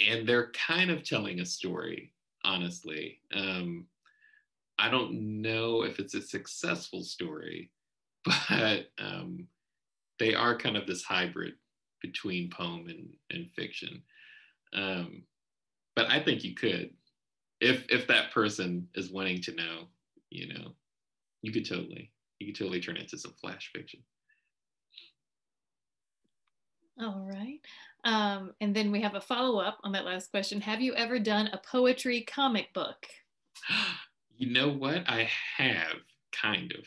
and they're kind of telling a story, honestly. I don't know if it's a successful story, but they are kind of this hybrid between poem and fiction. But I think you could, if that person is wanting to know, you could totally turn it into some flash fiction. All right. And then we have a follow-up on that last question. Have you ever done a poetry comic book? You know what? I have, kind of.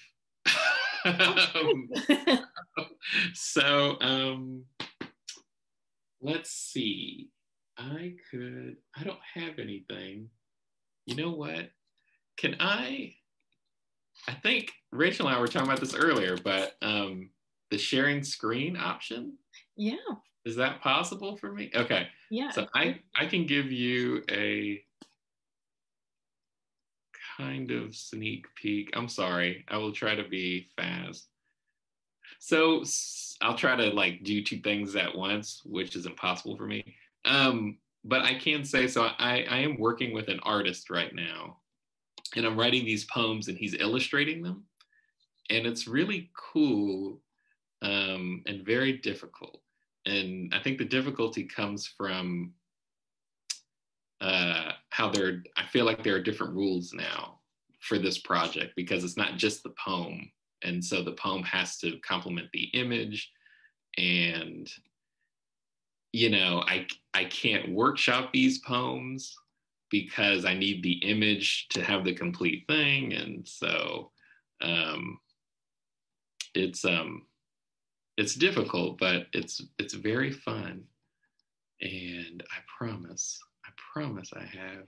So let's see. I don't have anything. You know what? I think Rachel and I were talking about this earlier, but the sharing screen option. Yeah. Is that possible for me? Okay. Yeah. So I can give you a kind of sneak peek. I'm sorry. I will try to be fast. So I'll try to like do two things at once, which is impossible for me. But I can say, so I am working with an artist right now and I'm writing these poems and he's illustrating them. And it's really cool and very difficult. And I think the difficulty comes from how I feel like there are different rules now for this project, because it's not just the poem. And so the poem has to complement the image. And, you know, I can't workshop these poems because I need the image to have the complete thing. And so it's difficult, but it's very fun. And I promise I have.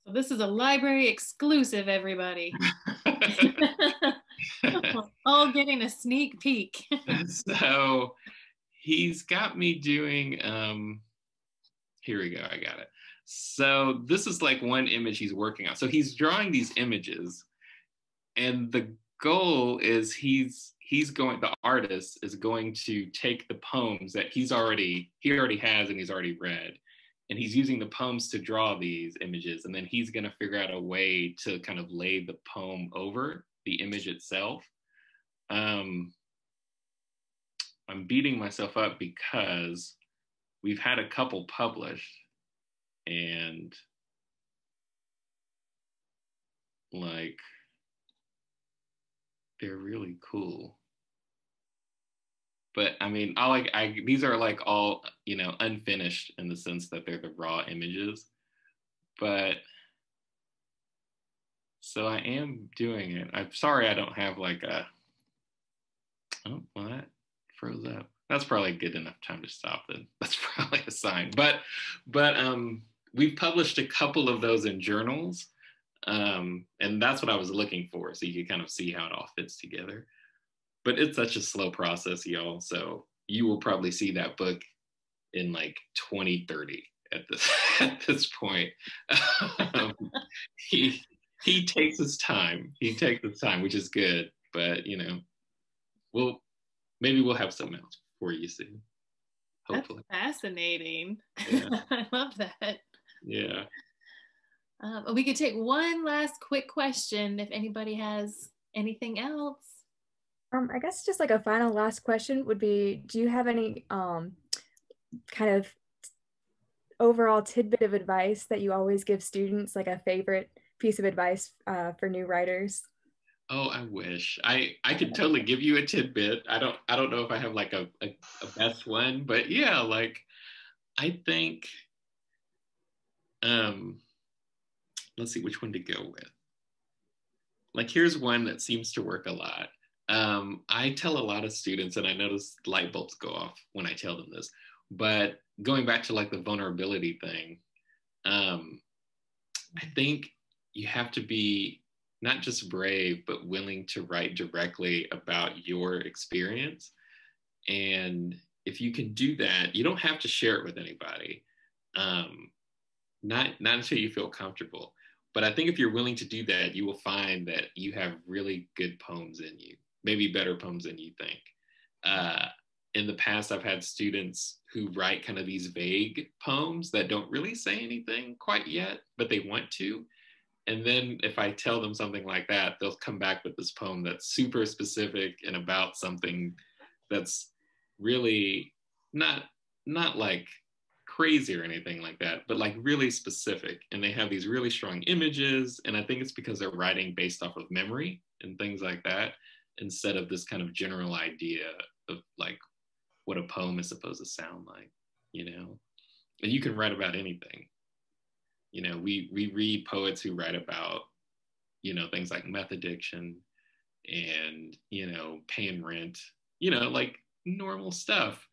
So this is a library exclusive, everybody. All getting a sneak peek. So he's got me doing, here we go, I got it. So this is like one image he's working on. So he's drawing these images, and the goal is the artist is going to take the poems that he already has and he's already read, and he's using the poems to draw these images, and then he's going to figure out a way to kind of lay the poem over the image itself. I'm beating myself up because we've had a couple published, and like they're really cool. But I mean, these are like all, you know, unfinished in the sense that they're the raw images. But so I am doing it. I'm sorry I don't have like oh, well, that froze up. That's probably good enough time to stop then. That's probably a sign. But we've published a couple of those in journals. And that's what I was looking for. So you can kind of see how it all fits together. But it's such a slow process, y'all. So you will probably see that book in like 2030 at this point. He takes his time. He takes his time, which is good. But you know, maybe we'll have something else for you soon. Hopefully. That's fascinating. Yeah. I love that. Yeah. We could take one last quick question if anybody has anything else. I guess just like a final last question would be, do you have any kind of overall tidbit of advice that you always give students, like a favorite piece of advice for new writers? Oh, I wish I could totally give you a tidbit. I don't know if I have like a best one, but yeah, like I think let's see which one to go with. Like here's one that seems to work a lot. I tell a lot of students, and I notice light bulbs go off when I tell them this, but going back to like the vulnerability thing, I think you have to be not just brave, but willing to write directly about your experience. And if you can do that, you don't have to share it with anybody, not until you feel comfortable. But I think if you're willing to do that, you will find that you have really good poems in you. Maybe better poems than you think. In the past, I've had students who write kind of these vague poems that don't really say anything quite yet, but they want to. And then if I tell them something like that, they'll come back with this poem that's super specific and about something that's really not like crazy or anything like that, but like really specific. And they have these really strong images. And I think it's because they're writing based off of memory and things like that, instead of this kind of general idea of like what a poem is supposed to sound like, you know. And you can write about anything. You know, we read poets who write about, you know, things like meth addiction and, you know, paying rent, you know, like normal stuff.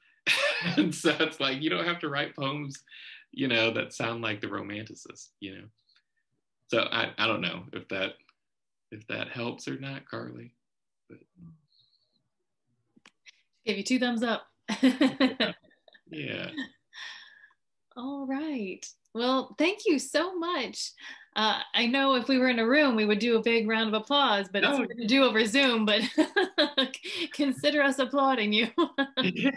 And so it's like, you don't have to write poems, you know, that sound like the Romanticists, you know. So I don't know if that helps or not, Carly. But give you 2 thumbs up. Yeah. All right. Well, thank you so much. I know if we were in a room, we would do a big round of applause, but it's hard to do over Zoom, but consider us applauding you. Yeah,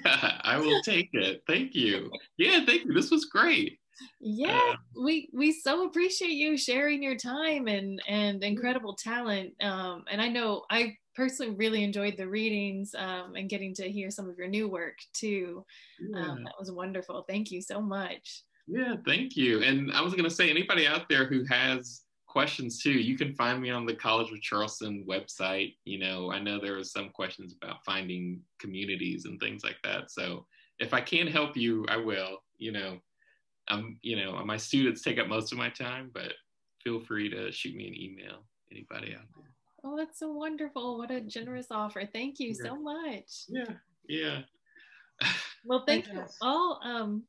I will take it. Thank you. Yeah, thank you. This was great. Yeah, we so appreciate you sharing your time and incredible talent. And I know I personally really enjoyed the readings and getting to hear some of your new work too. That was wonderful. Thank you so much. Yeah, thank you. And I was going to say, anybody out there who has questions too, you can find me on the College of Charleston website. I know there are some questions about finding communities and things like that. So if I can help you, I will. My students take up most of my time, but feel free to shoot me an email, anybody out there. Oh, that's so wonderful. What a generous offer. Thank you so much. Yeah. Well, thank you all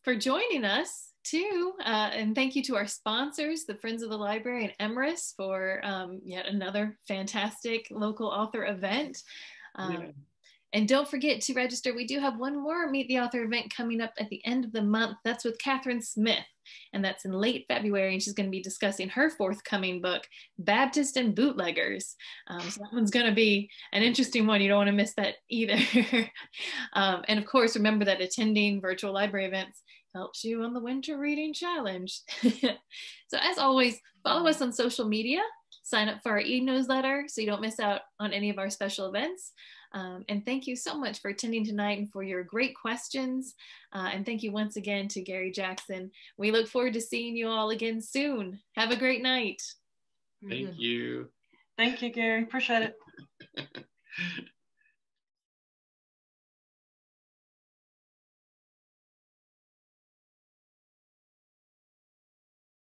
for joining us too. And thank you to our sponsors, the Friends of the Library and Emrys, for yet another fantastic local author event. And don't forget to register. We do have one more Meet the Author event coming up at the end of the month. That's with Catherine Smith, and that's in late February. And she's going to be discussing her forthcoming book, Baptist and Bootleggers. So that one's going to be an interesting one. You don't want to miss that either. And of course, remember that attending virtual library events helps you on the Winter Reading Challenge. So as always, follow us on social media. Sign up for our e-newsletter so you don't miss out on any of our special events. And thank you so much for attending tonight and for your great questions. And thank you once again to Gary Jackson. We look forward to seeing you all again soon. Have a great night. Thank you. Thank you, Gary. Appreciate it.